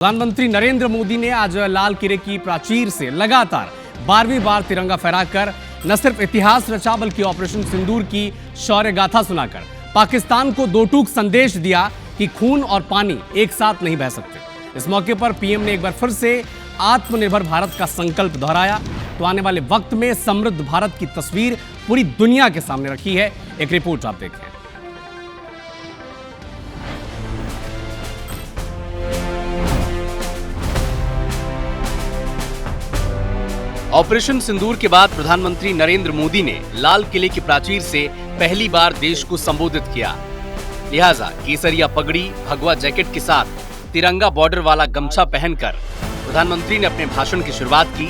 प्रधानमंत्री नरेंद्र मोदी ने आज लाल किले की प्राचीर से लगातार 12वीं बार तिरंगा फहराकर न सिर्फ इतिहास रचा बल्कि ऑपरेशन सिंदूर की शौर्य गाथा सुनाकर पाकिस्तान को दो टूक संदेश दिया कि खून और पानी एक साथ नहीं बह सकते। इस मौके पर पीएम ने एक बार फिर से आत्मनिर्भर भारत का संकल्प दोहराया। तो आने वाले वक्त में समृद्ध भारत की तस्वीर पूरी दुनिया के सामने रखी है। एक रिपोर्ट आप देखें। ऑपरेशन सिंदूर के बाद प्रधानमंत्री नरेंद्र मोदी ने लाल किले की प्राचीर से पहली बार देश को संबोधित किया। लिहाजा केसरिया पगड़ी, भगवा जैकेट के साथ तिरंगा बॉर्डर वाला गमछा पहनकर प्रधानमंत्री ने अपने भाषण की शुरुआत की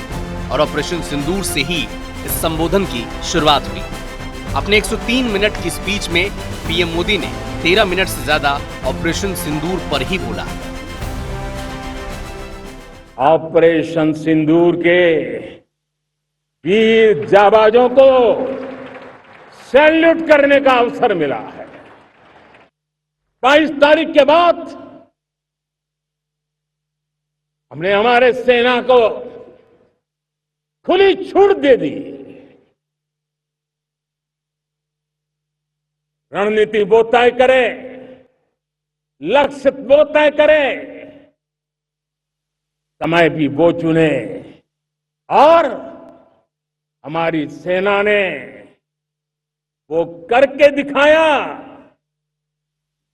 और ऑपरेशन सिंदूर से ही इस संबोधन की शुरुआत हुई। अपने 103 मिनट की स्पीच में पीएम मोदी ने 13 मिनट से ज्यादा ऑपरेशन सिंदूर पर ही बोला। ऑपरेशन सिंदूर के वीर जाबाजों को सैल्यूट करने का अवसर मिला है। 22 तारीख के बाद हमने हमारे सेना को खुली छूट दे दी। रणनीति वो तय करे, लक्ष्य वो तय करे, समय भी वो चुने और हमारी सेना ने वो करके दिखाया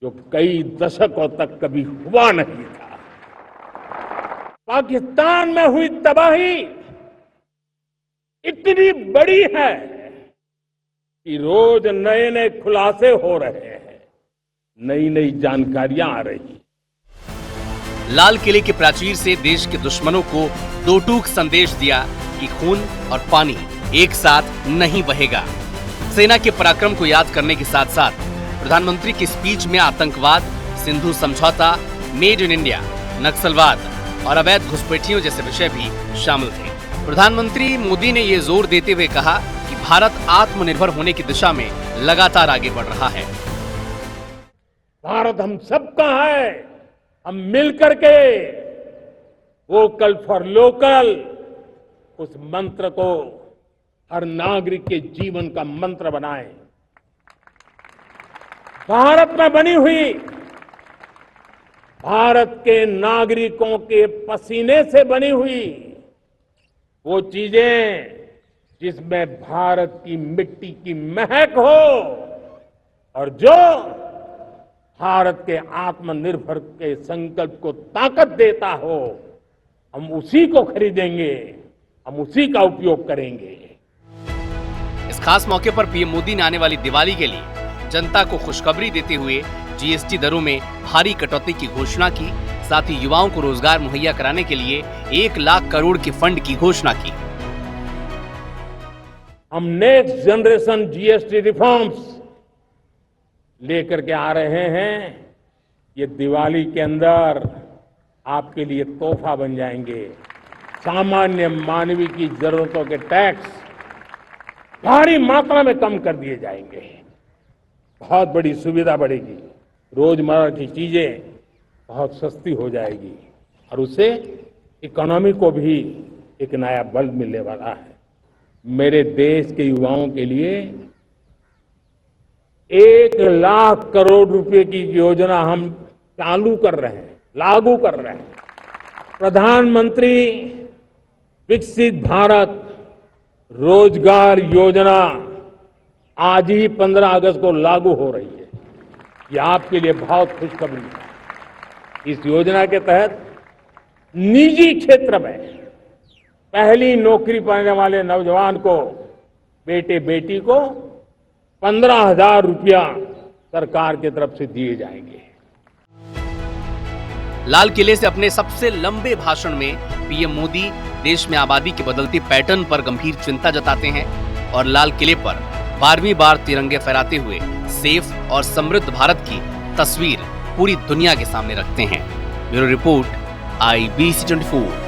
जो कई दशकों तक कभी हुआ नहीं था। पाकिस्तान में हुई तबाही इतनी बड़ी है कि रोज नए नए खुलासे हो रहे हैं, नई नई जानकारियां आ रही। लाल किले की प्राचीर से देश के दुश्मनों को दो टूक संदेश दिया कि खून और पानी एक साथ नहीं बहेगा। सेना के पराक्रम को याद करने के साथ साथ प्रधानमंत्री की स्पीच में आतंकवाद, सिंधु समझौता, मेड इन इंडिया, नक्सलवाद और अवैध घुसपैठियों जैसे विषय भी शामिल थे। प्रधानमंत्री मोदी ने ये जोर देते हुए कहा कि भारत आत्मनिर्भर होने की दिशा में लगातार आगे बढ़ रहा है। भारत हम सबका है, हम मिलकर के वोकल फॉर लोकल उस मंत्र को हर नागरिक के जीवन का मंत्र बनाएं। भारत में बनी हुई, भारत के नागरिकों के पसीने से बनी हुई वो चीजें जिसमें भारत की मिट्टी की महक हो और जो भारत के आत्मनिर्भर के संकल्प को ताकत देता हो, हम उसी को खरीदेंगे, हम उसी का उपयोग करेंगे। इस खास मौके पर पीएम मोदी ने आने वाली दिवाली के लिए जनता को खुशखबरी देते हुए जीएसटी दरों में भारी कटौती की घोषणा की। साथ ही युवाओं को रोजगार मुहैया कराने के लिए 1 लाख करोड़ के फंड की घोषणा की। हम नेक्स्ट जनरेशन जीएसटी रिफॉर्म्स लेकर के आ रहे हैं। ये दिवाली के अंदर आपके लिए तोहफा बन जाएंगे। सामान्य मानवीय की जरूरतों के टैक्स भारी मात्रा में कम कर दिए जाएंगे। बहुत बड़ी सुविधा बढ़ेगी, रोजमर्रा की चीजें बहुत सस्ती हो जाएगी और उससे इकोनॉमी को भी एक नया बल मिलने वाला है। मेरे देश के युवाओं के लिए 1 लाख करोड़ रुपए की योजना हम चालू कर रहे हैं, लागू कर रहे हैं। प्रधानमंत्री विकसित भारत रोजगार योजना आज ही 15 अगस्त को लागू हो रही है। ये आपके लिए बहुत खुशखबरी है। इस योजना के तहत निजी क्षेत्र में पहली नौकरी पाने वाले नौजवान को, बेटे बेटी को 15,000 रुपया सरकार की तरफ से दिए जाएंगे। लाल किले से अपने सबसे लंबे भाषण में पीएम मोदी देश में आबादी के बदलते पैटर्न पर गंभीर चिंता जताते हैं और लाल किले पर 12वीं बार तिरंगे फहराते हुए सेफ और समृद्ध भारत की तस्वीर पूरी दुनिया के सामने रखते हैं। Bureau report, IBC 24।